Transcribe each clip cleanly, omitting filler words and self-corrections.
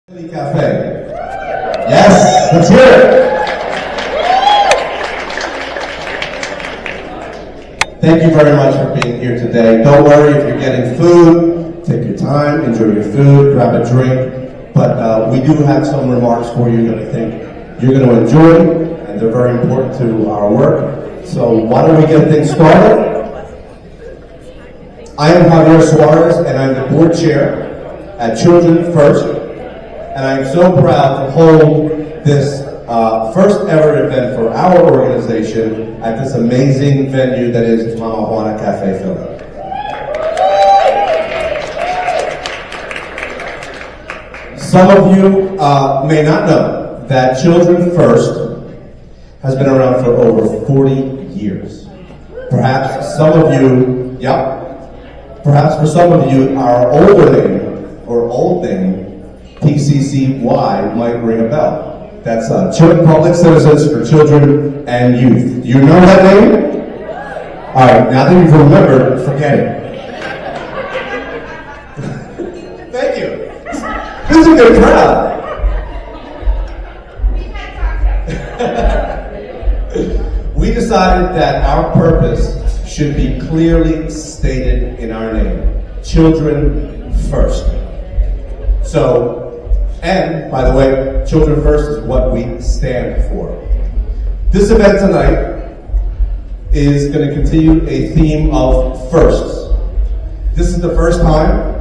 Cafe. Yes, let's hear it. Thank you very much for being here today. Don't worry if you're getting food, take your time, enjoy your food, grab a drink. But we do have some remarks for you that I think you're going to enjoy, and they're very important to our work. So why don't we get things started? I am Javier Suarez, and I'm the board chair at Children First. And I'm so proud to hold this first ever event for our organization at this amazing venue that is Mama Juana Cafe Philly. Some of you may not know that Children First has been around for over 40 years. Perhaps some of you, perhaps for some of you, our older name or old name, PCCY, might ring a bell. That's Public Citizens for Children and Youth. Do you know that name? All right, now that you've remembered, forget it. Thank you. This is a good crowd. We decided that our purpose should be clearly stated in our name. Children First. So, and, by the way, Children First is what we stand for. This event tonight is going to continue a theme of firsts. This is the first time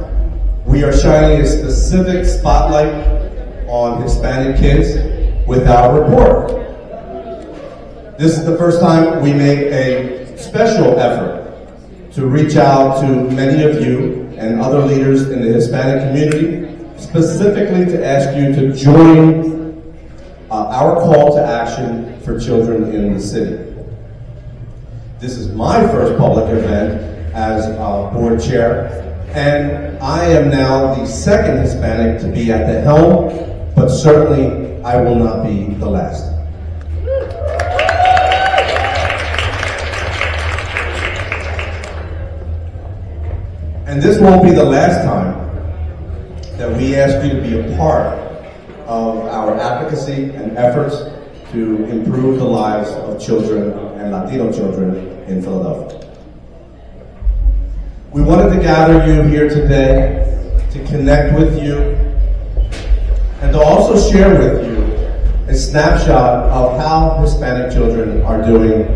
we are shining a specific spotlight on Hispanic kids with our report. This is the first time we make a special effort to reach out to many of you and other leaders in the Hispanic community, specifically to ask you to join our call to action for children in the city. This is my first public event as board chair, and I am now the second Hispanic to be at the helm, but certainly I will not be the last. And this won't be the last time that we ask you to be a part of our advocacy and efforts to improve the lives of children and Latino children in Philadelphia. We wanted to gather you here today to connect with you and to also share with you a snapshot of how Hispanic children are doing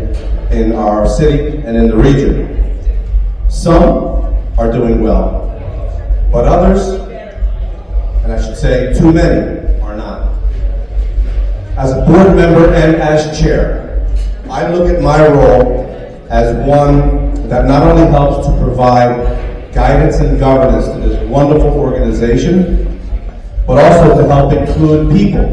in our city and in the region. Some are doing well, but others, and I should say too many, are not. As a board member and as chair, I look at my role as one that not only helps to provide guidance and governance to this wonderful organization, but also to help include people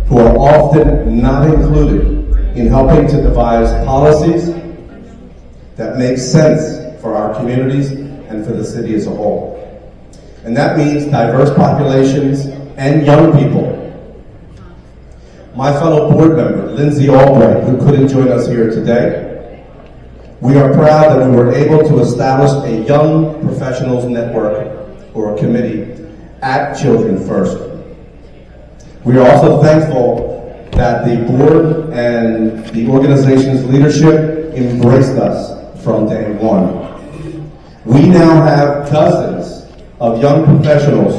who are often not included in helping to devise policies that make sense for our communities and for the city as a whole. And that means diverse populations and young people. My fellow board member, Lindsay Albright, who couldn't join us here today, we are proud that we were able to establish a Young Professionals Network, or a committee, at Children First. We are also thankful that the board and the organization's leadership embraced us from day one. We now have dozens of young professionals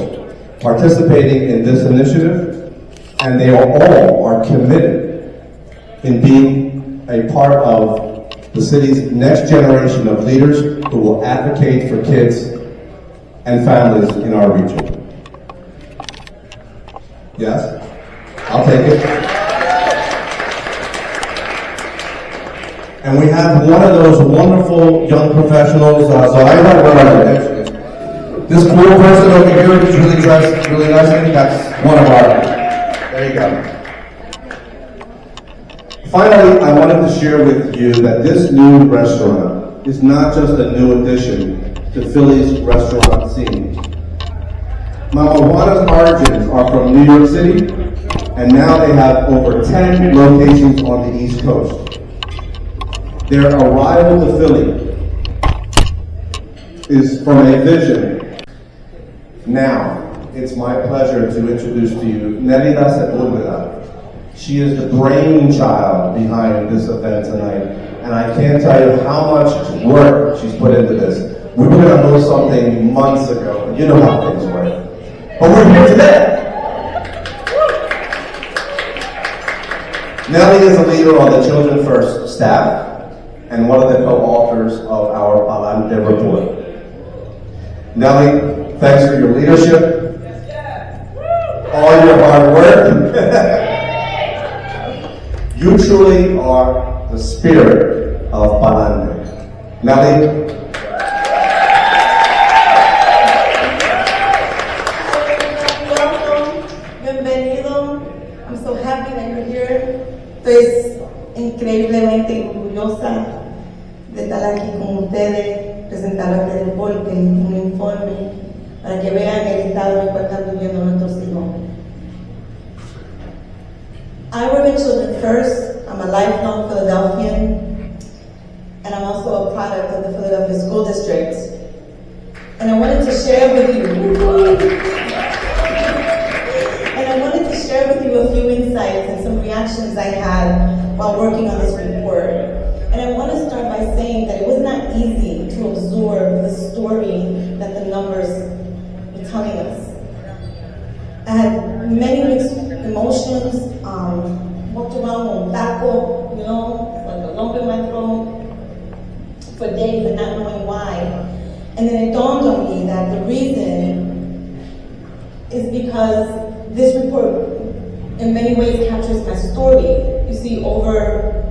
participating in this initiative, and they all are committed in being a part of the city's next generation of leaders who will advocate for kids and families in our region. Yes? I'll take it. And we have one of those wonderful young professionals, so I have one of them. This cool person over here who's really dressed really nicely, that's one of our, there you go. Finally, I wanted to share with you that this new restaurant is not just a new addition to Philly's restaurant scene. Mama Juana's origins are from New York City, and now they have over 10 locations on the East Coast. Their arrival to Philly is from a vision. Now, it's my pleasure to introduce to you Nerida Sepulveda. She is the brainchild behind this event tonight, and I can't tell you how much work she's put into this. We were going to know something months ago, but you know how things work. But we're here today. Nellie is a leader on the Children First staff and one of the co-authors of our Adelante report. Nellie, thanks for your leadership, all your hard work. You truly are the spirit of Adelante. Nellie? Welcome, bienvenido. I'm so happy that you're here. Estoy increíblemente orgullosa de estar aquí con ustedes, presentar a ustedes el reporte, un informe, para que vean el estado en el cual están viviendo nuestros hijos. I work at Children First. I'm a lifelong Philadelphian, and I'm also a product of the Philadelphia School District. And I wanted to share with you, a few insights and some reactions I had while working on this report. And I want to start by saying that it was not easy to absorb the story that the numbers were telling us. I had many mixed emotions, walked around on taco, like a lump in my throat for days and not knowing why. And then it dawned on me that the reason is because this report in many ways captures my story. You see, over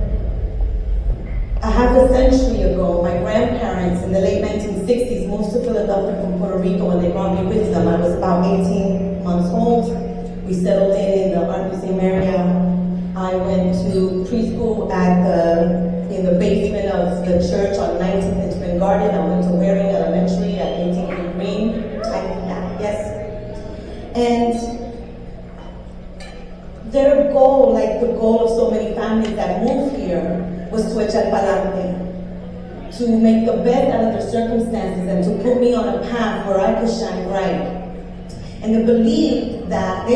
a half a century ago, my grandparents in the late 1960s moved to Philadelphia from Puerto Rico, and they brought me with them. I was about 18 months old. We settled in the Art Museum area. I went to preschool in the basement of the church on 19th and Spring Garden. I went to Waring Elementary at 18th Green. Yes. And their goal, like the goal of so many families that move here, was to echar pa'lante, to make the best out of their circumstances and to put me on a path where I could shine bright. And they believed that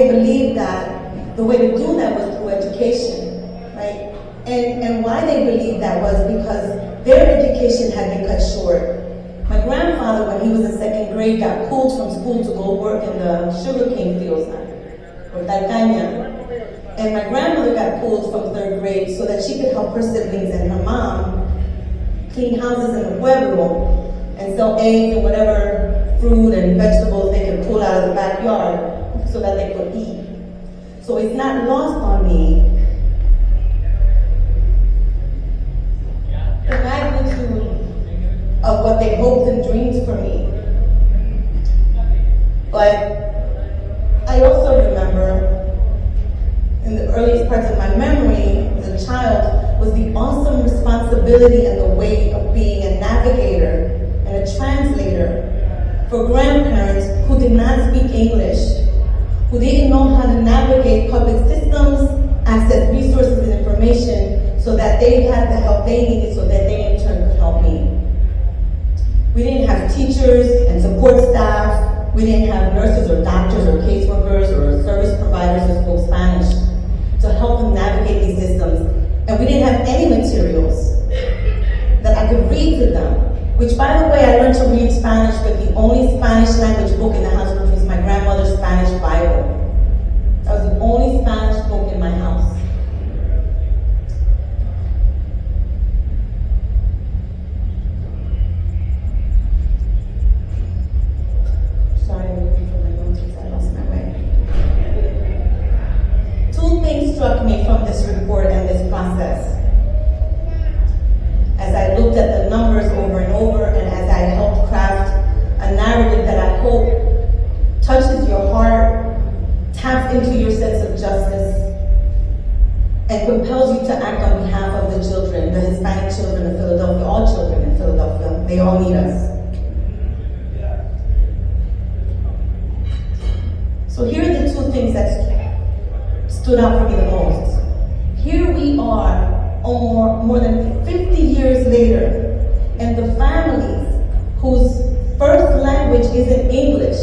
the way to do that was through education, right? And why they believed that was because their education had been cut short. My grandfather, when he was in second grade, got pulled from school to go work in the sugarcane fields, or Talcaña. And my grandmother got pulled from third grade so that she could help her siblings and her mom clean houses in the pueblo and sell eggs and whatever fruit and vegetables they could pull out of the backyard so that they could eat. So it's not lost on me the magnitude of what they hoped and dreamed for me. But I also remember in the earliest parts of my memory as a child was the awesome responsibility and the weight of being a navigator and a translator for grandparents who did not speak English, who didn't know how to navigate public systems, access resources and information so that they had the help they needed so that they in turn could help me. We didn't have teachers and support staff. We didn't have nurses or doctors or caseworkers or service providers who spoke Spanish to help them navigate these systems. And we didn't have any materials that I could read to them, which, by the way, I learned to read Spanish with the only Spanish language book in the house, which was my grandmother's Spanish Bible. That was the only Spanish book in my house. Sorry, I'm looking for my notes because I lost my way. Two things struck me from this report and this process. As I looked at the numbers over and over, and as I helped craft a narrative that I hope touches your heart, taps into your sense of justice, and compels you to act on behalf of the children, the Hispanic children of Philadelphia, all children in Philadelphia. They all need us. So here are the two things that stood out for me the most. Here we are, more than 50 years later, and the families whose first language isn't English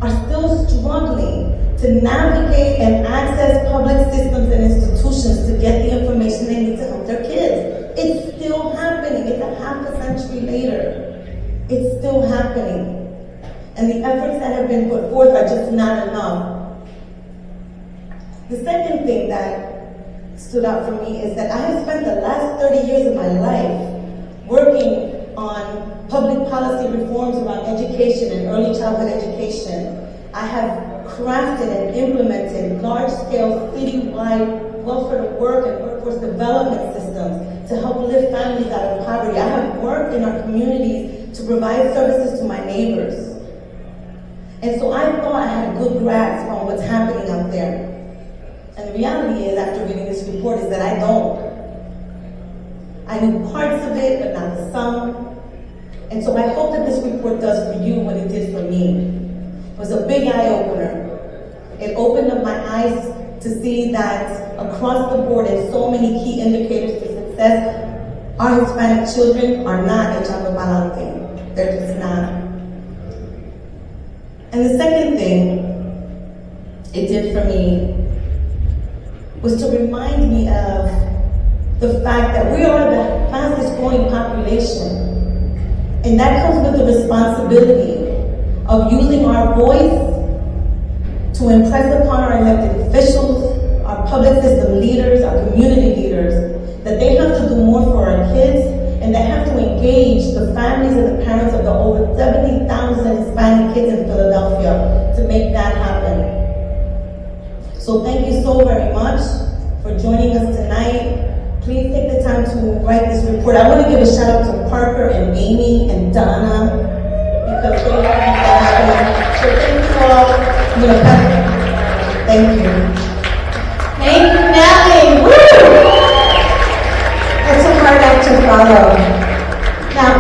are still struggling to navigate and access public systems and institutions to get the information they need to help their kids. It's still happening. It's a half a century later. It's still happening. And the efforts that have been put forth are just not enough. The second thing that stood out for me is that I have spent the last 30 years of my life working on public policy reforms around education and early childhood education. I have crafted and implemented large-scale citywide welfare to work and workforce development systems to help lift families out of poverty. I have worked in our communities to provide services to my neighbors. And so I thought I had a good grasp on what's happening out there. And the reality is, after reading this report, is that I don't. I knew parts of it, but not the sum. And so I hope that this report does for you what it did for me. It was a big eye-opener. It opened up my eyes to see that across the board in so many key indicators to success, our Hispanic children are not echando pa'lante. They're just not. And the second thing it did for me was to remind me of the fact that we are the fastest growing population. And that comes with the responsibility of using our voice to impress upon our elected officials, our public system leaders, our community leaders, that they have to do more for our kids, and they have to engage the families and the parents of the over 70,000 Hispanic kids in Philadelphia to make that happen. So thank you so very much for joining us tonight. Please take the time to write this report. I want to give a shout out to Parker and Amy and Donna, because they have made that happen. So thank you all. I'm going to pass it. Thank you. Thank you, Nellie. Woo! That's a hard act to follow. Now,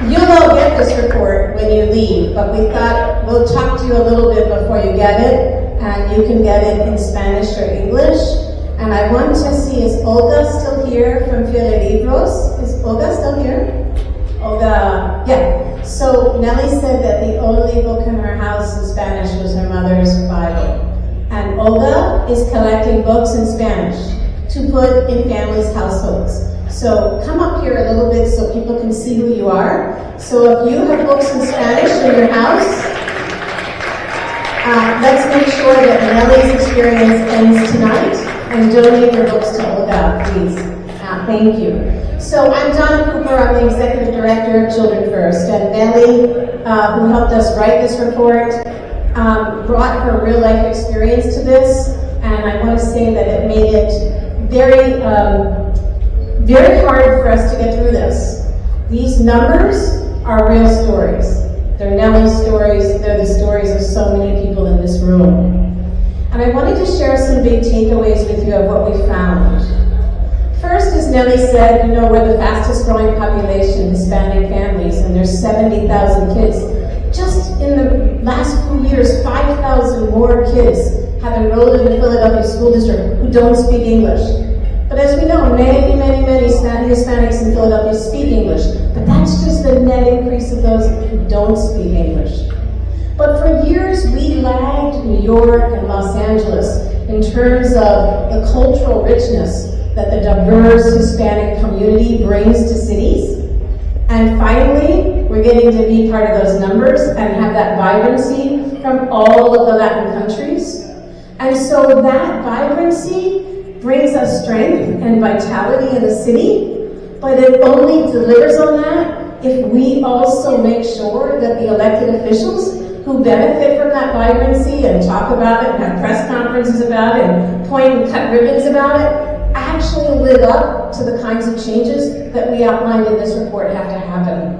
you'll all get this report when you leave, but we thought we'll talk to you a little bit before you get it, and you can get it in Spanish or English. And I want to see, is Olga still here from Libros? Is Olga still here? Olga, yeah. So Nellie said that the only book in her house in Spanish was her mother's Bible. And Olga is collecting books in Spanish to put in families' households. So come up here a little bit so people can see who you are. So if you have books in Spanish in your house, let's make sure that Nellie's experience ends tonight. And donate your books to Olga, please. Thank you. So I'm Donna Cooper. I'm the Executive Director of Children First. And Nellie, who helped us write this report, brought her real life experience to this. And I want to say that it made it very, very hard for us to get through this. These numbers are real stories. They're Nellie's stories. They're the stories of so many people in this room. And I wanted to share some big takeaways with you of what we found. First, as Nellie said, we're the fastest growing population, Hispanic families, and there's 70,000 kids. Just in the last few years, 5,000 more kids have enrolled in the Philadelphia School District who don't speak English. But as we know, many Hispanics in Philadelphia speak English. But that's just the net increase of those who don't speak English. But for years, we lagged New York and Los Angeles in terms of the cultural richness that the diverse Hispanic community brings to cities. And finally, we're getting to be part of those numbers and have that vibrancy from all of the Latin countries. And so that vibrancy brings us strength and vitality in the city, but it only delivers on that if we also make sure that the elected officials who benefit from that vibrancy and talk about it and have press conferences about it and point and cut ribbons about it, actually live up to the kinds of changes that we outlined in this report have to happen.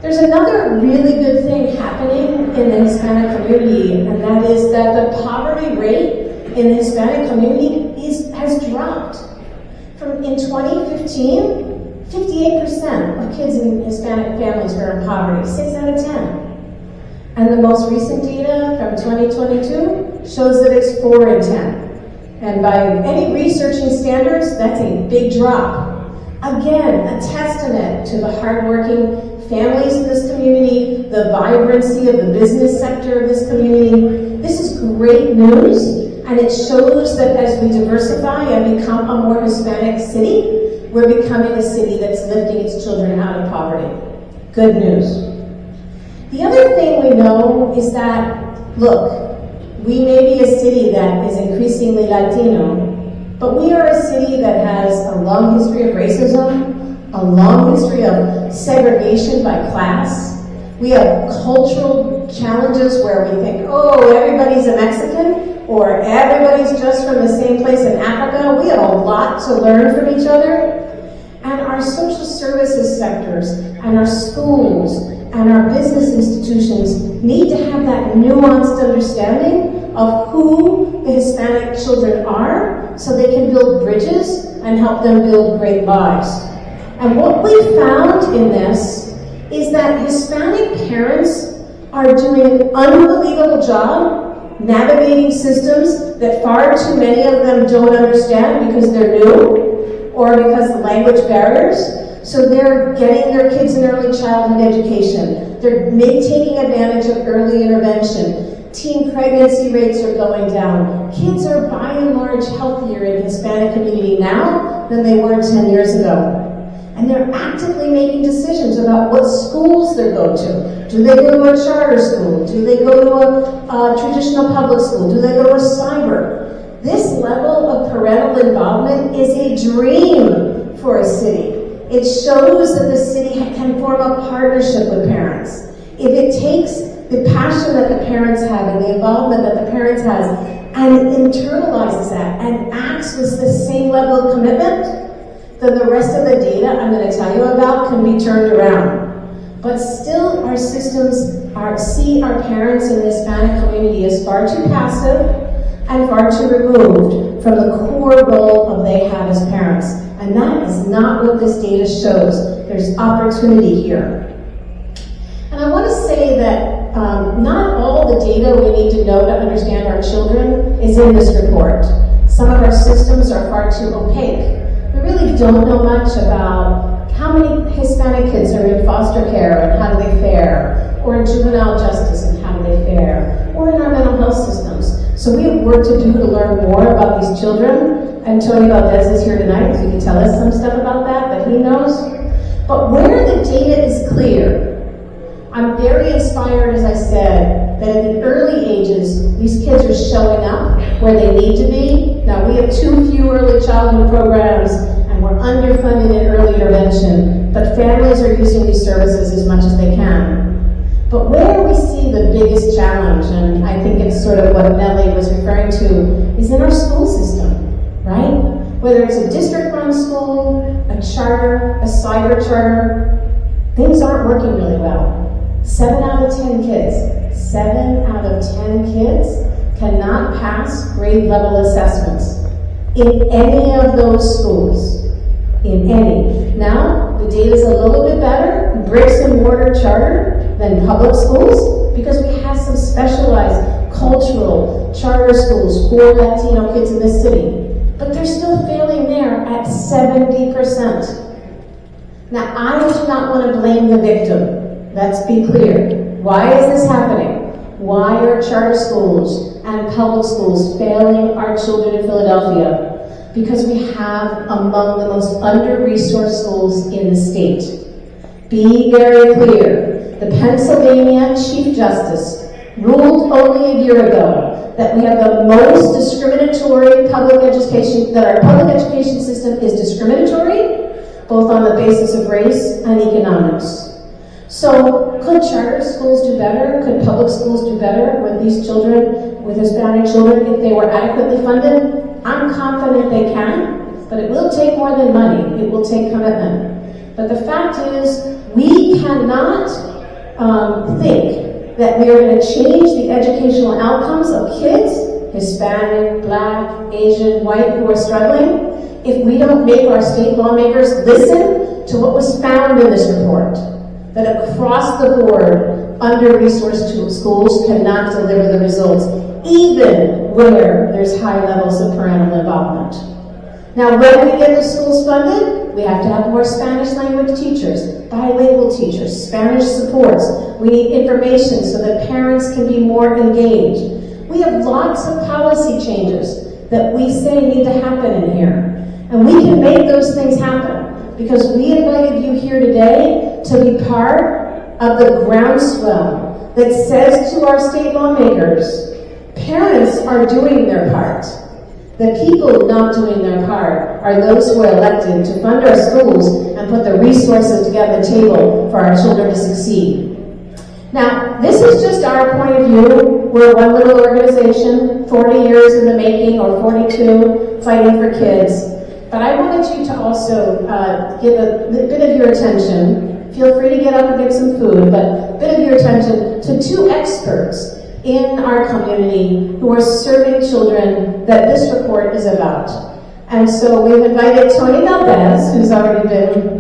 There's another really good thing happening in the Hispanic community, and that is that the poverty rate in the Hispanic community has dropped. In 2015, 58% of kids in Hispanic families were in poverty, 6 out of 10. And the most recent data from 2022 shows that it's 4 in 10. And by any researching standards, that's a big drop. Again, a testament to the hardworking families in this community, the vibrancy of the business sector of this community. This This is great news, and it shows that as we diversify and become a more Hispanic city, we're becoming a city that's lifting its children out of poverty. Good news. The other thing we know is that, look, we may be a city that is increasingly Latino, but we are a city that has a long history of racism, a long history of segregation by class. We have cultural challenges where we think, oh, everybody's a Mexican, or everybody's just from the same place in Africa. We have a lot to learn from each other. And our social services sectors, and our schools, and our business institutions need to have that nuanced understanding of who the Hispanic children are so they can build bridges and help them build great lives. And what we found in this is that Hispanic parents are doing an unbelievable job navigating systems that far too many of them don't understand because they're new or because of language barriers. So they're getting their kids an early childhood education. They're taking advantage of early intervention. Teen pregnancy rates are going down. Kids are by and large healthier in the Hispanic community now than they were 10 years ago. And they're actively making decisions about what schools they go to. Do they go to a charter school? Do they go to a traditional public school? Do they go to a cyber? This level of parental involvement is a dream for a city. It shows that the city can form a partnership with parents. If it takes the passion that the parents have and the involvement that the parents has and internalizes that and acts with the same level of commitment, then the rest of the data I'm going to tell you about can be turned around. But still, our systems see our parents in the Hispanic community as far too passive and far too removed from the core role of they have as parents. And that is not what this data shows. There's opportunity here. And I want to say that not all the data we need to know to understand our children is in this report. Some of our systems are far too opaque. We really don't know much about how many Hispanic kids are in foster care and how do they fare, or in juvenile justice and how do they fare, or in our mental health systems. So we have work to do to learn more about these children, and Tony Valdez is here tonight, so he can tell us some stuff about that he knows. But where the data is clear, I'm very inspired, as I said, that at the early ages, these kids are showing up where they need to be. Now, we have too few early childhood programs, and we're underfunded in early intervention, but families are using these services as much as they can. But where we see the biggest challenge, and I think it's sort of what Nellie was referring to, is in our school system, right? Whether it's a district-run school, a charter, a cyber charter, things aren't working really well. 7 out of 10 kids cannot pass grade level assessments in any of those schools. In any. Now, the data is a little bit better, bricks and mortar charter than public schools, because we have some specialized cultural charter schools for Latino kids in this city. But they're still failing there at 70%. Now, I do not want to blame the victim. Let's be clear. Why is this happening? Why are charter schools and public schools failing our children in Philadelphia? Because we have among the most under-resourced schools in the state. Be very clear. The Pennsylvania Chief Justice ruled only a year ago that we have the most discriminatory public education, that our public education system is discriminatory, both on the basis of race and economics. So, could charter schools do better? Could public schools do better with these children, with Hispanic children, if they were adequately funded? I'm confident they can, but it will take more than money. It will take commitment. But the fact is, we cannot think that we are going to change the educational outcomes of kids, Hispanic, Black, Asian, white, who are struggling, if we don't make our state lawmakers listen to what was found in this report. That across the board, under-resourced schools cannot deliver the results, even where there's high levels of parental involvement. Now, when we get the schools funded, we have to have more Spanish language teachers, bilingual teachers, Spanish supports. We need information so that parents can be more engaged. We have lots of policy changes that we say need to happen in here. And we can make those things happen because we invited you here today to be part of the groundswell that says to our state lawmakers, parents are doing their part. The people not doing their part are those who are elected to fund our schools and put the resources to get on the table for our children to succeed. Now, this is just our point of view. We're one little organization, 40 years in the making, or 42, fighting for kids. But I wanted you to also give a bit of your attention. Feel free to get up and get some food, but a bit of your attention to two experts in our community who are serving children that this report is about. And so we've invited Tony Valdez, who's already been,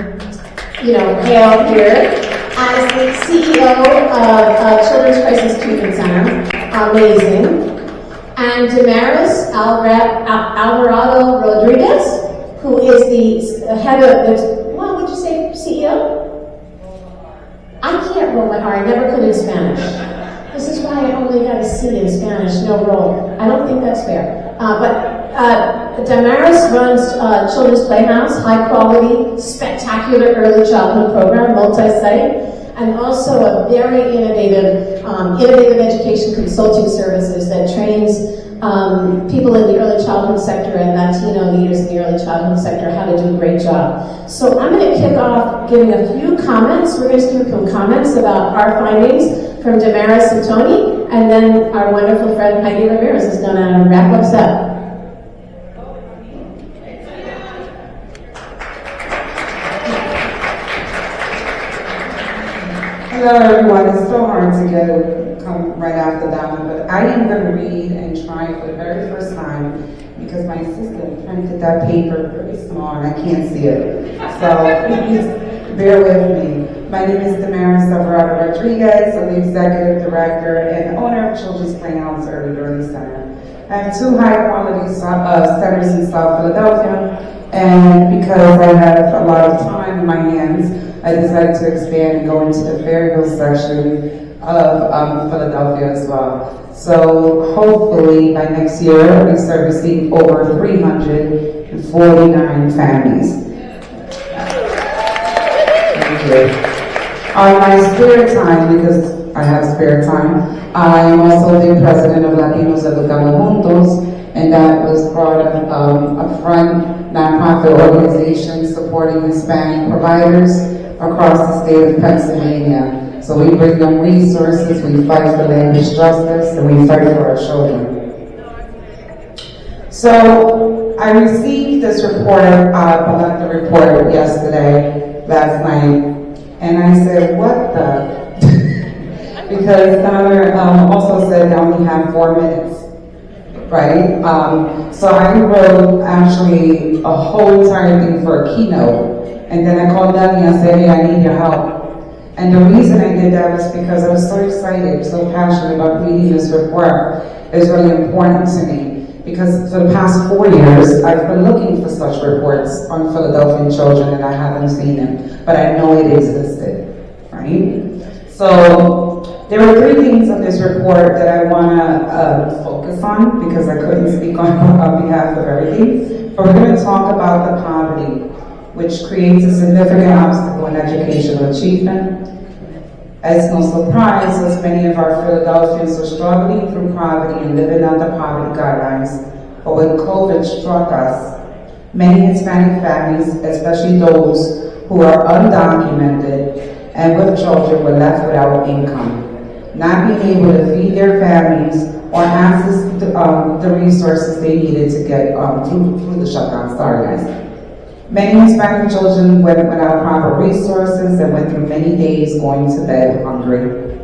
hailed here, as the CEO of Children's Crisis Treatment Center. Amazing. And Damaris Alvarado Rodriguez, who is the head of, what would you say, CEO? I can't roll my R, I never could in Spanish. This is why I only got a C in Spanish, no roll. I don't think that's fair. But Damaris runs Children's Playhouse, high quality, spectacular early childhood program, multi-site, and also a very innovative education consulting services that trains people in the early childhood sector and Latino leaders in the early childhood sector how to do a great job. So I'm going to kick off giving a few comments. We're going to do some comments about our findings from Damaris and Tony, and then our wonderful friend Heidi Ramirez is going to wrap us up. Hello everyone, it's so hard to come right after that one, but I am going to read and try for the very first time because my assistant printed that paper pretty small and I can't see it. So please bear with me. My name is Damaris Alvarado Rodriguez. I'm the Executive Director and owner of Children's Playhouse Early Learning Center. I have two high-quality centers in South Philadelphia, and because I have a lot of time in my hands, I decided to expand and go into the Fairhill section of Philadelphia as well. So hopefully by next year, I'll be servicing over 349 families. Thank you. On my spare time, because I have spare time, I am also the president of Latinos Educando Juntos, and that was part of a front nonprofit organization supporting Hispanic providers across the state of Pennsylvania. So we bring them resources, we fight for language justice, and we fight for our children. So I received this report, Adelante report last night, and I said, what the? Because Donna also said I only have 4 minutes, right? So I wrote actually a whole entire thing for a keynote. And then I called Danny and I said, hey, I need your help. And the reason I did that was because I was so excited, so passionate about reading this report. It was really important to me. Because for the past 4 years, I've been looking for such reports on Philadelphian children and I haven't seen them. But I know it existed, right? So there were 3 things on this report that I want to focus on because I couldn't speak on behalf of everything. But we're going to talk about the poverty, which creates a significant obstacle in educational achievement. As no surprise, as many of our Philadelphians are struggling through poverty and living under poverty guidelines, but when COVID struck us, many Hispanic families, especially those who are undocumented and with children, were left without income, not being able to feed their families or access the resources they needed to get through the shutdown. Sorry, guys. Many Hispanic children went without proper resources and went through many days going to bed hungry.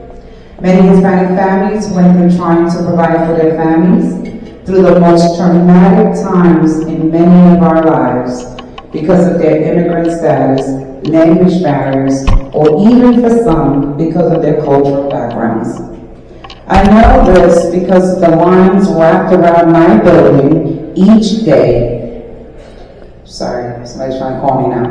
Many Hispanic families went through trying to provide for their families through the most traumatic times in many of our lives because of their immigrant status, language barriers, or even for some, because of their cultural backgrounds. I know this because the lines wrapped around my building each day. Sorry, somebody's trying to call me now.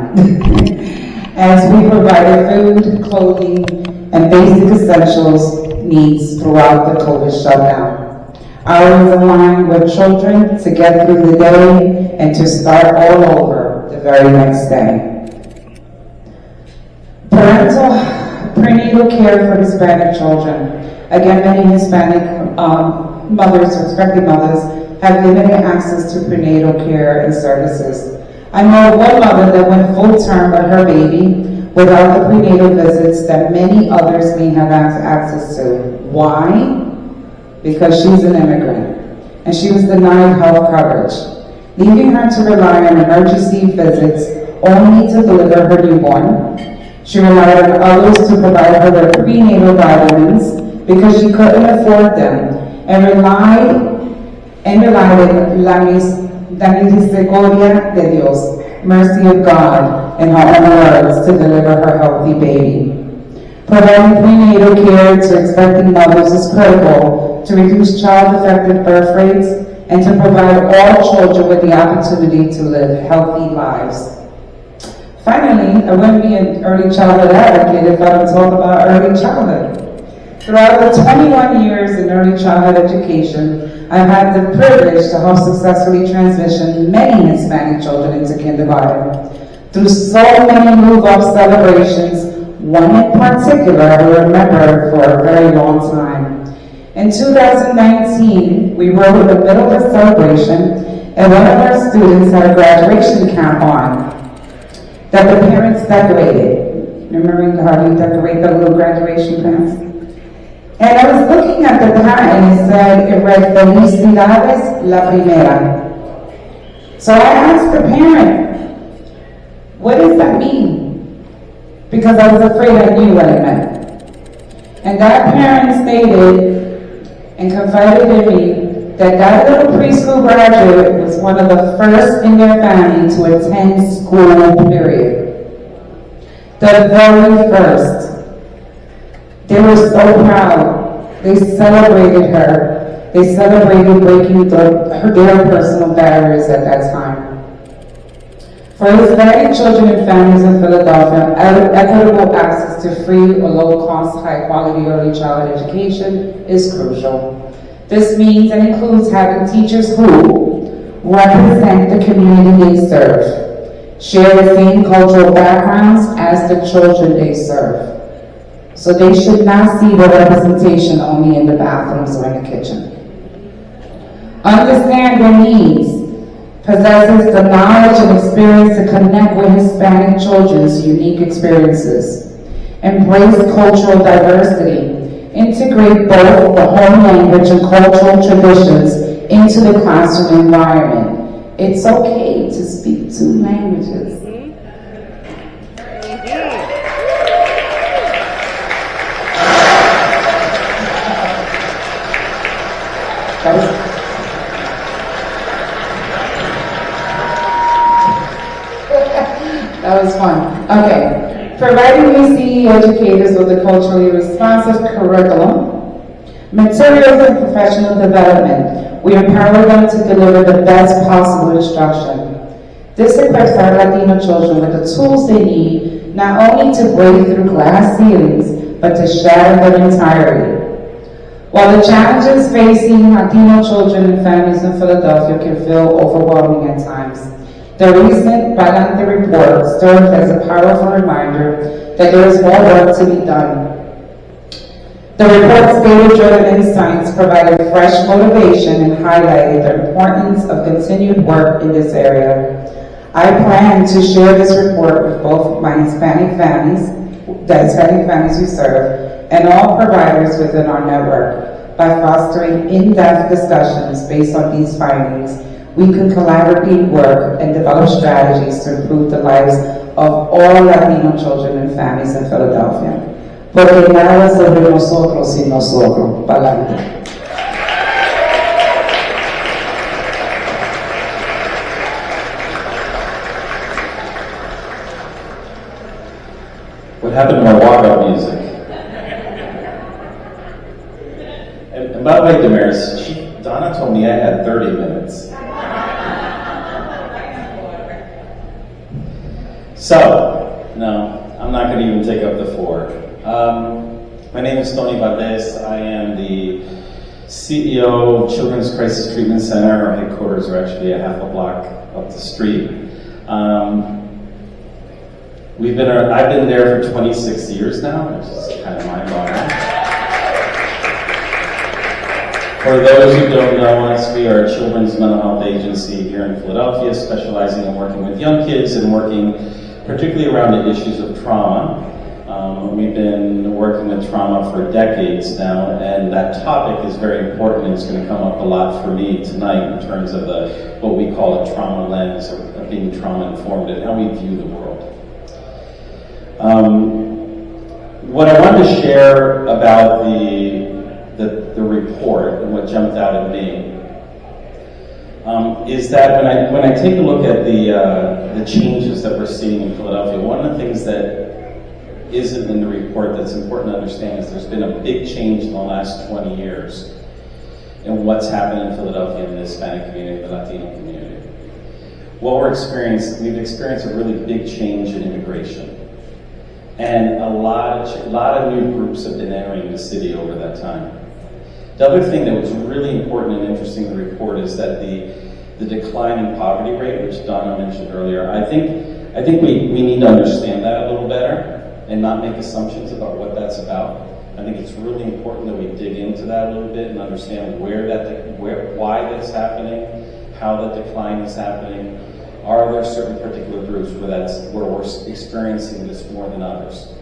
As we provided food, clothing, and basic essentials needs throughout the COVID shutdown. hours aligned with children to get through the day and to start all over the very next day. Parental prenatal care for Hispanic children. Again, many Hispanic mothers or expecting mothers have limited access to prenatal care and services. I know one mother that went full term with her baby without the prenatal visits that many others may have access to. Why? Because she's an immigrant and she was denied health coverage, leaving her to rely on emergency visits only to deliver her newborn. She relied on others to provide her with prenatal vitamins because she couldn't afford them, and relied on la misericordia de Dios, mercy of God, in her own words, to deliver her healthy baby. Providing prenatal care to expecting mothers is critical to reduce child-affected birth rates and to provide all children with the opportunity to live healthy lives. Finally, I wouldn't be an early childhood advocate if I don't talk about early childhood. Throughout the 21 years in early childhood education, I've had the privilege to help successfully transition many Hispanic children into kindergarten. Through so many move-up celebrations, one in particular I will remember for a very long time. In 2019, we were in the middle of a celebration, and one of our students had a graduation cap on that the parents decorated. Remembering how we decorate the little graduation pants? And I was looking at the hat and it said, it read, Felicidades la primera. So I asked the parent, what does that mean? Because I was afraid I knew what it meant. And that parent stated and confided in me that little preschool graduate was one of the first in their family to attend school, period. The very first. They were so proud. They celebrated her. They celebrated breaking their personal barriers at that time. For Hispanic children and families in Philadelphia, equitable access to free or low-cost, high-quality early childhood education is crucial. This means and includes having teachers who represent the community they serve, share the same cultural backgrounds as the children they serve. So they should not see the representation only in the bathrooms or in the kitchen. Understand their needs, possesses the knowledge and experience to connect with Hispanic children's unique experiences, embrace cultural diversity, integrate both the home language and cultural traditions into the classroom environment. It's okay to speak two languages. That was fun. Okay. Providing VCE educators with a culturally responsive curriculum, materials and professional development. We empower them to deliver the best possible instruction. This equips our Latino children with the tools they need not only to break through glass ceilings, but to shatter them entirely. While the challenges facing Latino children and families in Philadelphia can feel overwhelming at times, the recent Adelante report served as a powerful reminder that there is more work to be done. The report's data-driven insights provided fresh motivation and highlighted the importance of continued work in this area. I plan to share this report with both my Hispanic families, the Hispanic families we serve, and all providers within our network. By fostering in-depth discussions based on these findings, we can collaboratively work and develop strategies to improve the lives of all Latino children and families in Philadelphia. Porque nada sobre nosotros sin nosotros. Pa'lante. What happened to my walk-up music? And by the way, Damaris, Donna told me I had 30 minutes. So, no, I'm not going to even take up the 4. My name is Tony Valdez. I am the CEO of Children's Crisis Treatment Center. Our headquarters are actually a half a block up the street. I've been there for 26 years now, which is kind of mind-boggling. For those who don't know us, we are a children's mental health agency here in Philadelphia, specializing in working with young kids and working particularly around the issues of trauma. We've been working with trauma for decades now, and that topic is very important, and it's going to come up a lot for me tonight in terms of what we call a trauma lens, or being trauma-informed, and how we view the world. What I wanted to share about the report and what jumped out at me is that when I take a look at the changes that we're seeing in Philadelphia, one of the things that isn't in the report that's important to understand is there's been a big change in the last 20 years in what's happened in Philadelphia in the Hispanic community, the Latino community. We've experienced a really big change in immigration. And a lot of new groups have been entering the city over that time. The other thing that was really important and interesting in the report is that the declining poverty rate, which Donna mentioned earlier, I think we need to understand that a little better and not make assumptions about what that's about. I think it's really important that we dig into that a little bit and understand why that's happening, how that decline is happening. Are there certain particular groups where we're experiencing this more than others?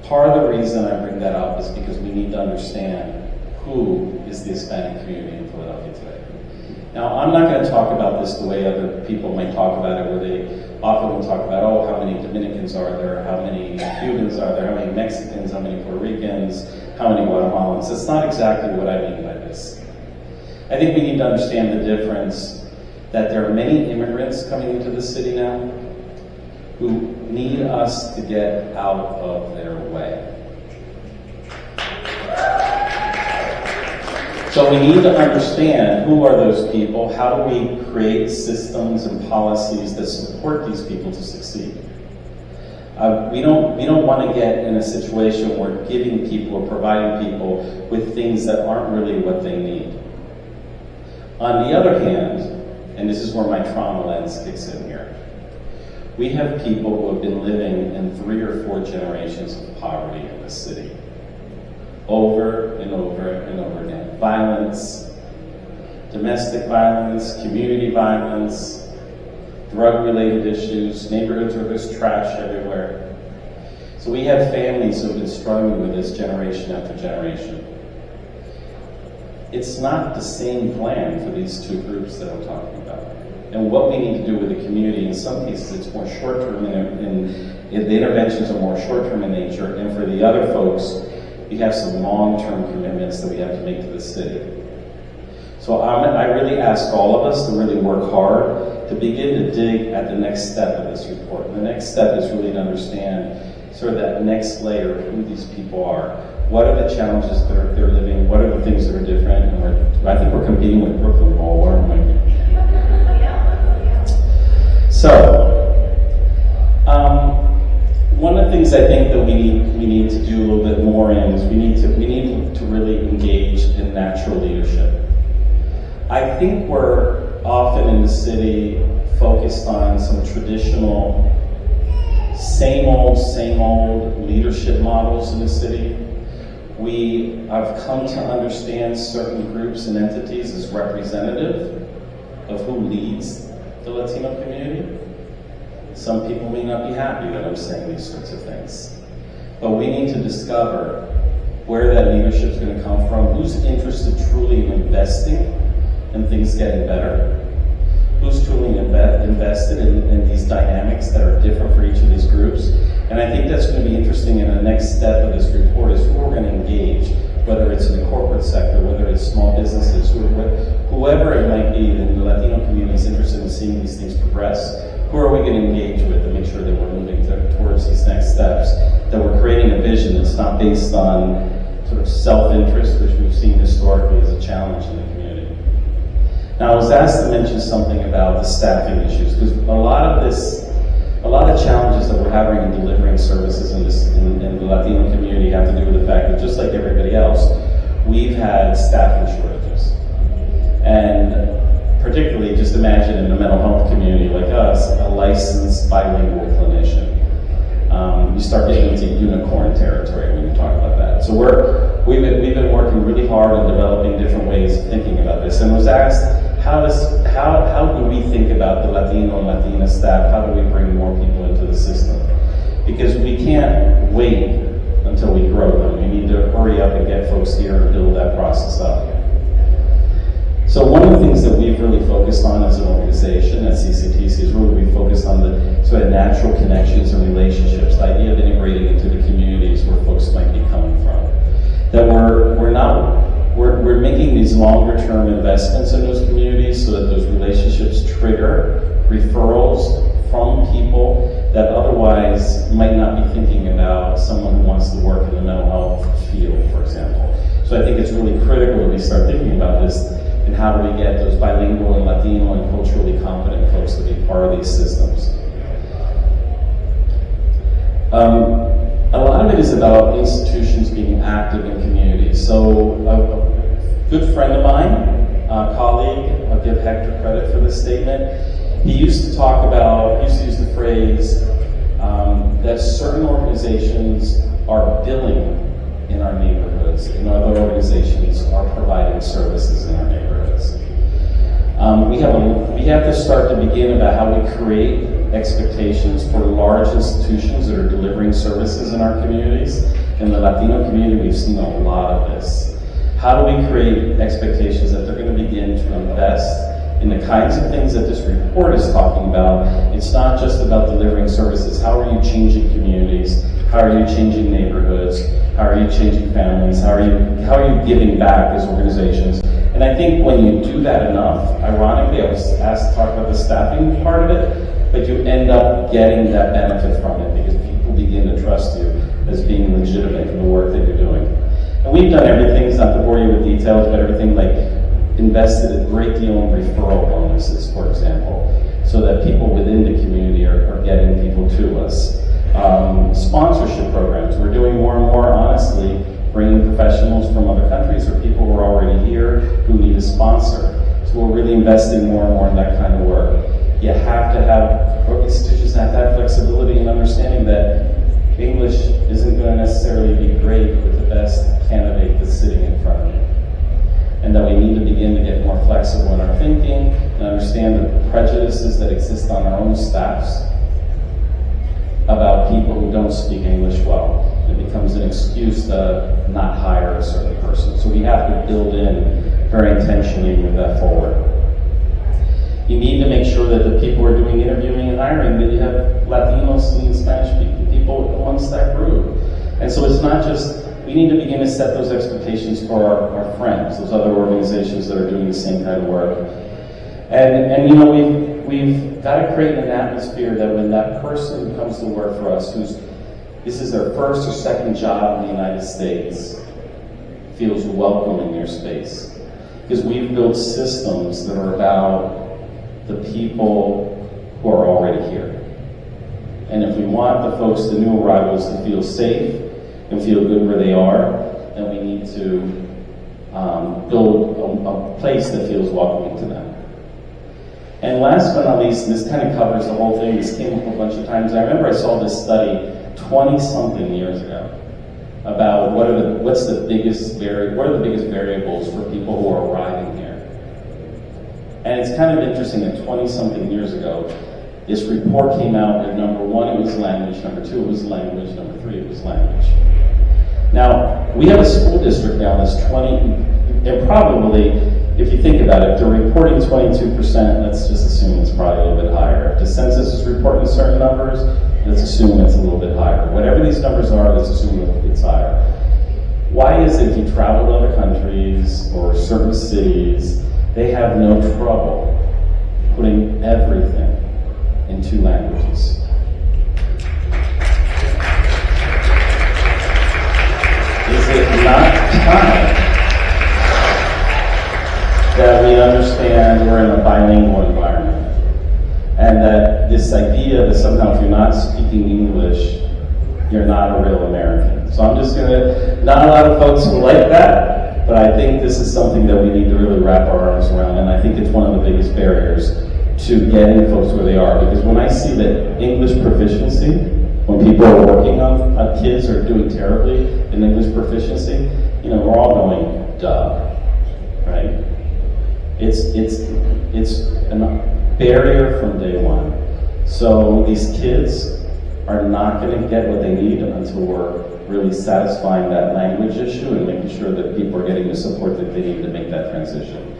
Part of the reason I bring that up is because we need to understand who is the Hispanic community in Philadelphia today. Now, I'm not going to talk about this the way other people might talk about it, where they often will talk about, oh, how many Dominicans are there, how many Cubans are there, how many Mexicans, how many Puerto Ricans, how many Guatemalans. That's not exactly what I mean by this. I think we need to understand the difference that there are many immigrants coming into the city now who need us to get out of their way. So we need to understand who are those people, how do we create systems and policies that support these people to succeed. We don't want to get in a situation where giving people or providing people with things that aren't really what they need. On the other hand, and this is where my trauma lens kicks in here, we have people who have been living in 3 or 4 generations of poverty in the city. Over and over and over again. Violence, domestic violence, community violence, drug-related issues, neighborhoods where there's trash everywhere. So we have families who have been struggling with this generation after generation. It's not the same plan for these two groups that I'm talking about. And what we need to do with the community, in some cases it's more short-term, and the interventions are more short-term in nature, and for the other folks, we have some long-term commitments that we have to make to the city. So I really ask all of us to really work hard to begin to dig at the next step of this report. And the next step is really to understand sort of that next layer of who these people are. What are the challenges that they're living? What are the things that are different? And I think we're competing with Brooklyn Bowl, aren't we? So, one of the things I think that we need to do a little bit more in is we need to really engage in natural leadership. I think we're often in the city focused on some traditional same old leadership models in the city. We have come to understand certain groups and entities as representative of who leads the Latino community. Some people may not be happy that I'm saying these sorts of things. But we need to discover where that leadership is going to come from, who's interested truly in investing in things getting better, who's truly invested in these dynamics that are different for each of these groups. And I think that's going to be interesting in the next step of this report is who we're going to engage, whether it's in the corporate sector, whether it's small businesses, whoever it might be, and the Latino community is interested in seeing these things progress. Who are we going to engage with to make sure that we're moving towards these next steps, that we're creating a vision that's not based on sort of self-interest, which we've seen historically as a challenge in the community. Now, I was asked to mention something about the staffing issues, because a lot of challenges that we're having in delivering services in the Latino community have to do with the fact that just like everybody else, we've had staffing shortages. And particularly, just imagine in a mental health community like us, a licensed bilingual clinician. You start getting into unicorn territory when you talk about that. So we've been working really hard on developing different ways of thinking about this, and was asked, how do we think about the Latino and Latina staff? How do we bring more people into the system? Because we can't wait until we grow them. We need to hurry up and get folks here and build that process up. So one of the things that we've really focused on as an organization at CCTC is really we focused on the sort of natural connections and relationships, the idea of integrating into the communities where folks might be coming from. That we're making these longer term investments in those communities so that those relationships trigger referrals from people that otherwise might not be thinking about someone who wants to work in the mental health field, for example. So I think it's really critical that we start thinking about this. And how do we get those bilingual and Latino and culturally competent folks to be part of these systems? A lot of it is about institutions being active in communities. So a good friend of mine, a colleague, I'll give Hector credit for this statement, he used to use the phrase that certain organizations are billing in our neighborhoods, and other organizations are providing services in our neighborhoods. We have to start to begin about how we create expectations for large institutions that are delivering services in our communities. In the Latino community, we've seen a lot of this. How do we create expectations that they're going to begin to invest in the kinds of things that this report is talking about? It's not just about delivering services. How are you changing communities? How are you changing neighborhoods? How are you changing families? How are you giving back as organizations? And I think when you do that enough, ironically, I was asked to talk about the staffing part of it, but you end up getting that benefit from it because people begin to trust you as being legitimate in the work that you're doing. And we've done everything, it's not to bore you with details, but everything like invested a great deal in referral bonuses, for example, so that people within the community are getting people to us. Sponsorship programs. We're doing more and more, honestly, bringing professionals from other countries or people who are already here who need a sponsor. So we're really investing more and more in that kind of work. You have to have, institutions have to have flexibility and understanding that English isn't going to necessarily be great with the best candidate that's sitting in front of you. And that we need to begin to get more flexible in our thinking and understand the prejudices that exist on our own staffs about people who don't speak English well. It becomes an excuse to not hire a certain person. So we have to build in very intentionally move that forward. You need to make sure that the people who are doing interviewing and hiring, that you have Latinos and Spanish-speaking people amongst that group. And so it's not just, we need to begin to set those expectations for our friends, those other organizations that are doing the same kind of work. And you know, we've got to create an atmosphere that when that person comes to work for us, this is their first or second job in the United States, feels welcome in your space. Because we've built systems that are about the people who are already here. And if we want the folks, the new arrivals, to feel safe and feel good where they are, then we need to build a place that feels welcoming to them. And last but not least, and this kind of covers the whole thing, this came up a bunch of times. I remember I saw this study 20-something years ago about what are the biggest variables for people who are arriving here. And it's kind of interesting that 20-something years ago, this report came out that number one, it was language, number two, it was language, number three, it was language. Now, we have a school district now that's and probably, if you think about it, they're reporting 22%, let's just assume it's probably a little bit higher. If the census is reporting certain numbers, let's assume it's a little bit higher. Whatever these numbers are, let's assume it's higher. Why is it if you travel to other countries or certain cities, they have no trouble putting everything in 2 languages? Is it not time that we understand we're in a bilingual environment? And that this idea that somehow if you're not speaking English, you're not a real American. So I'm just not a lot of folks who like that, But I think this is something that we need to really wrap our arms around, and I think it's one of the biggest barriers to getting folks where they are. Because when I see that English proficiency, when people are working on kids are doing terribly in English proficiency, we're all going, duh, right? It's a barrier from day one. So these kids are not going to get what they need until we're really satisfying that language issue and making sure that people are getting the support that they need to make that transition.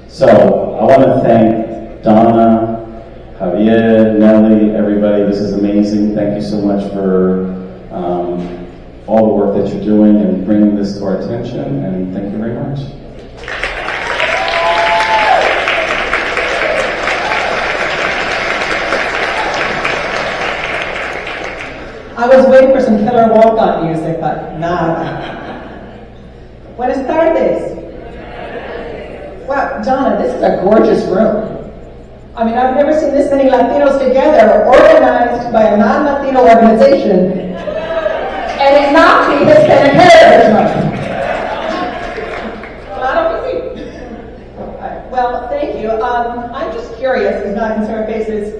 So I want to thank Donna, Javier, Nelly, everybody. This is amazing. Thank you so much for all the work that you're doing and bringing this to our attention, and thank you very much. I was waiting for some killer walk-on music, but nada. Buenas tardes. Wow, Donna, this is a gorgeous room. I mean, I've never seen this many Latinos together, organized by a non-Latino organization, and it not be Hispanic Heritage Month. Claro que sí. Well, thank you. I'm just curious, because my concerned faces,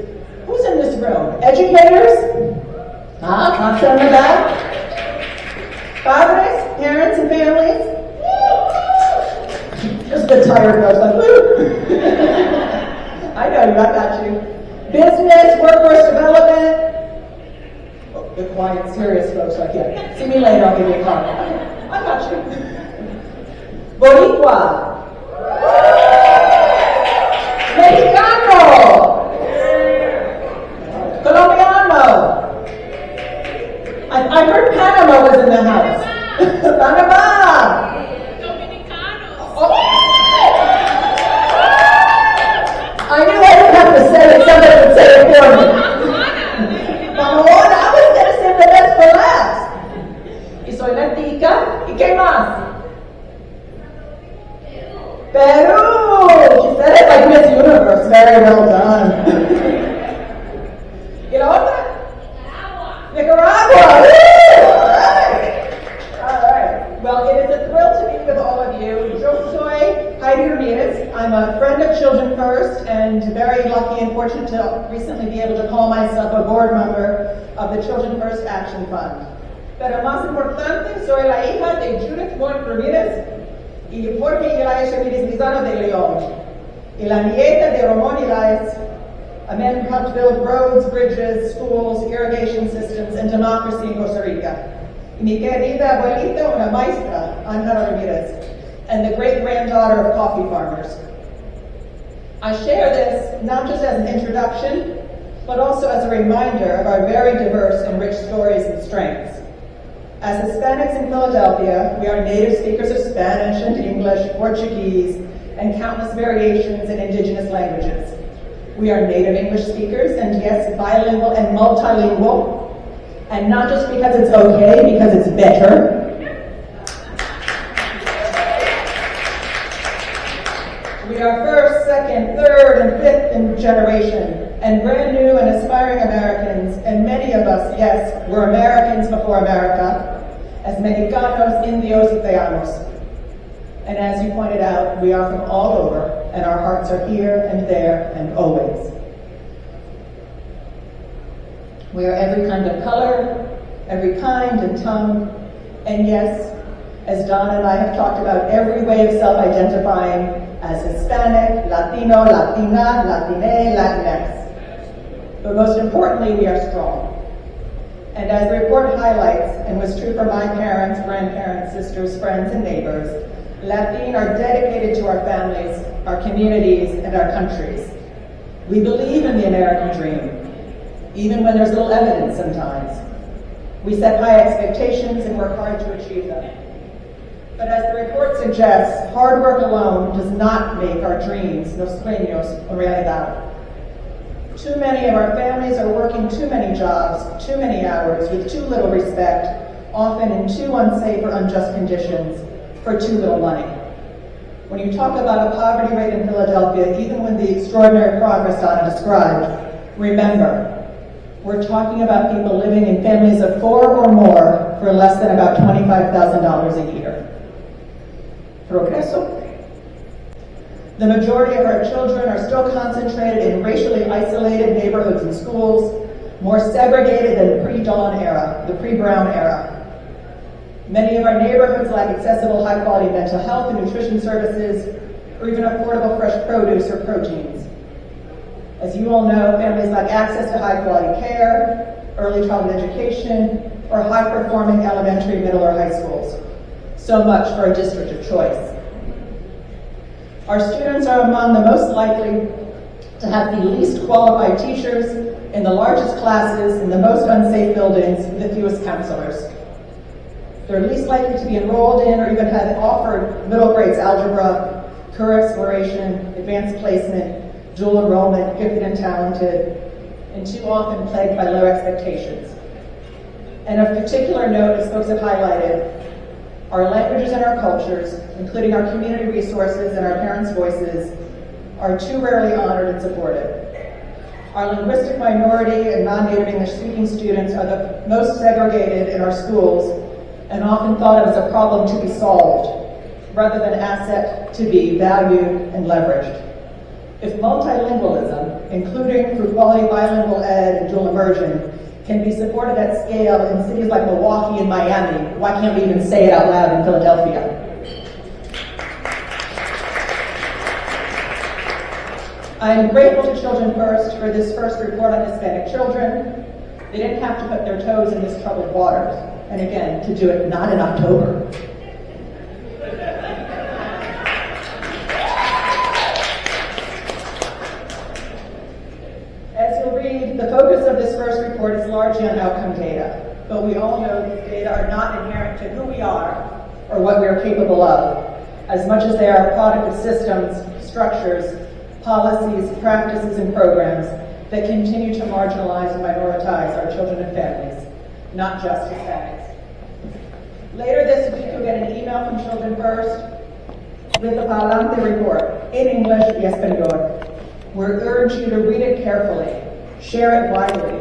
who's in this room? Educators? Contra in the back? Padres, parents, and families? Just the tired folks, like, woo! I know you, I got you. Business, workforce development. Oh, the quiet, serious folks, like, yeah. See me later, I'll give you a call. I got you. Boricua. Mexicano. Colombiano. I heard Panama was in the house. Panama! Dominicano. Oh. I knew I didn't have to say it, somebody would say it for me. Mamona, I was going to say the best for last. Y soy latica. ¿Y qué más? Peru! She said it like Miss Universe. Very well done. You know what? Nicaragua! All right. Well, it is a thrill to be with all of you. Yo soy Heidi Ramirez. I'm a friend of Children First and very lucky and fortunate to recently be able to call myself a board member of the Children First Action Fund. Pero más importante, soy la hija de Judith Mort Ramirez y Jorge Elias Ramirez Lizano de León, y la nieta de Ramón Elias, a man who helped build roads, bridges, schools, irrigation systems, and democracy in Costa Rica. Y mi querida abuelita, una maestra, Ángela Ramirez, and the great-granddaughter of coffee farmers. I share this not just as an introduction, but also as a reminder of our very diverse and rich stories and strengths. As Hispanics in Philadelphia, we are native speakers of Spanish and English, Portuguese, and countless variations in indigenous languages. We are native English speakers, and yes, bilingual and multilingual, and not just because it's okay, because it's better. We are first, second, third, and fifth in generation, and brand new and aspiring Americans, and many of us, yes, were Americans before America, as Mexicanos, Indios, y Tejanos. And as you pointed out, we are from all over, and our hearts are here and there and always. We are every kind of color, every kind and tongue, and yes, as Donna and I have talked about, every way of self-identifying as Hispanic, Latino, Latina, Latine, Latinx. But most importantly, we are strong. And as the report highlights, and was true for my parents, grandparents, sisters, friends, and neighbors, Latin are dedicated to our families, our communities, and our countries. We believe in the American dream, even when there's little evidence sometimes. We set high expectations and work hard to achieve them. But as the report suggests, hard work alone does not make our dreams, los sueños, a realidad. Too many of our families are working too many jobs, too many hours, with too little respect, often in too unsafe or unjust conditions, for too little money. When you talk about a poverty rate in Philadelphia, even with the extraordinary progress Donna described, remember, we're talking about people living in families of 4 or more for less than about $25,000 a year. progreso. The majority of our children are still concentrated in racially isolated neighborhoods and schools, more segregated than the pre-Dawn era, the pre-Brown era. Many of our neighborhoods lack accessible high-quality mental health and nutrition services, or even affordable fresh produce or proteins. As you all know, families lack access to high-quality care, early childhood education, or high-performing elementary, middle, or high schools. So much for a district of choice. Our students are among the most likely to have the least qualified teachers, in the largest classes, in the most unsafe buildings, with the fewest counselors. They're least likely to be enrolled in or even have offered middle grades algebra, career exploration, advanced placement, dual enrollment, gifted and talented, and too often plagued by low expectations. And of particular note, as folks have highlighted, our languages and our cultures, including our community resources and our parents' voices, are too rarely honored and supported. Our linguistic minority and non-native English-speaking students are the most segregated in our schools and often thought of as a problem to be solved, rather than an asset to be valued and leveraged. If multilingualism, including through quality bilingual ed and dual immersion, can be supported at scale in cities like Milwaukee and Miami, why can't we even say it out loud in Philadelphia? I am grateful to Children First for this first report on Hispanic children. They didn't have to put their toes in this troubled waters. And again, to do it not in October. As you'll read, the focus of this first report is largely on outcome data. But we all know these data are not inherent to who we are or what we are capable of, as much as they are a product of systems, structures, policies, practices, and programs that continue to marginalize and minoritize our children and families, not just Hispanics. Later this week, you'll get an email from Children First with the Adelante report in English y Espanol. We urge you to read it carefully, share it widely,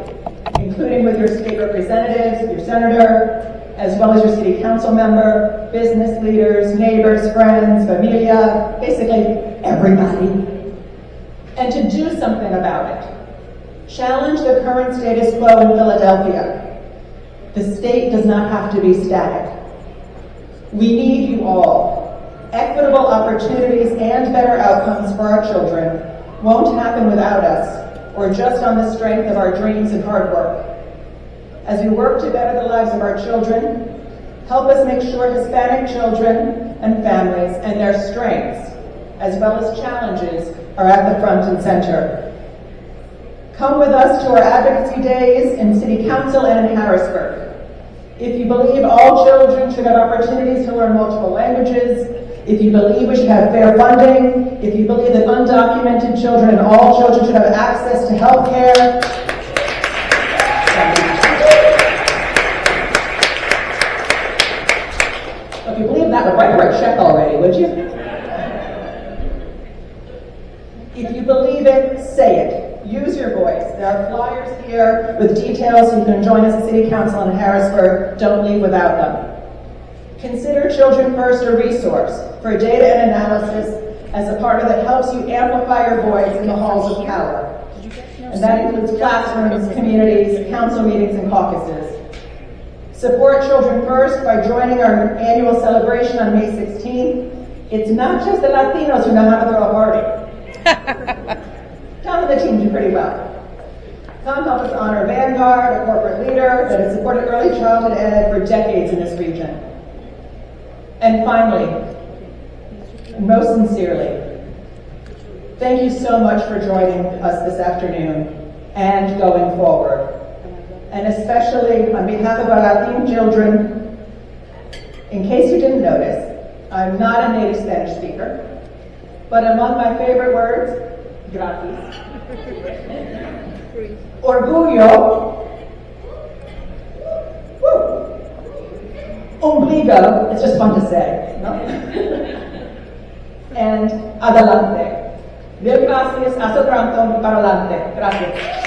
including with your state representatives, your senator, as well as your city council member, business leaders, neighbors, friends, familia, basically everybody. And to do something about it. Challenge the current status quo in Philadelphia. The state does not have to be static. We need you all. Equitable opportunities and better outcomes for our children won't happen without us, or just on the strength of our dreams and hard work. As we work to better the lives of our children, help us make sure Hispanic children and families and their strengths, as well as challenges, are at the front and center. Come with us to our advocacy days in City Council and in Harrisburg. If you believe all children should have opportunities to learn multiple languages, if you believe we should have fair funding, if you believe that undocumented children and all children should have access to health care, if you believe that, would write a check already, would you? If you believe it, say it. Use your voice. There are flyers here with details so you can join us at City Council in Harrisburg. Don't leave without them. Consider Children First a resource for data and analysis as a partner that helps you amplify your voice in the halls of power. And that includes classrooms, communities, council meetings, and caucuses. Support Children First by joining our annual celebration on May 16th. It's not just the Latinos who know how to throw a party. Some of the teams do pretty well. Come help us honor Vanguard, a corporate leader that has supported early childhood ed for decades in this region. And finally, and most sincerely, thank you so much for joining us this afternoon and going forward. And especially on behalf of our Latin children, in case you didn't notice, I'm not a native Spanish speaker, but among my favorite words, gratis, orgullo, ombligo, it's just fun to say, no? And adelante. Mil gracias, hasta pronto, para adelante. Gracias.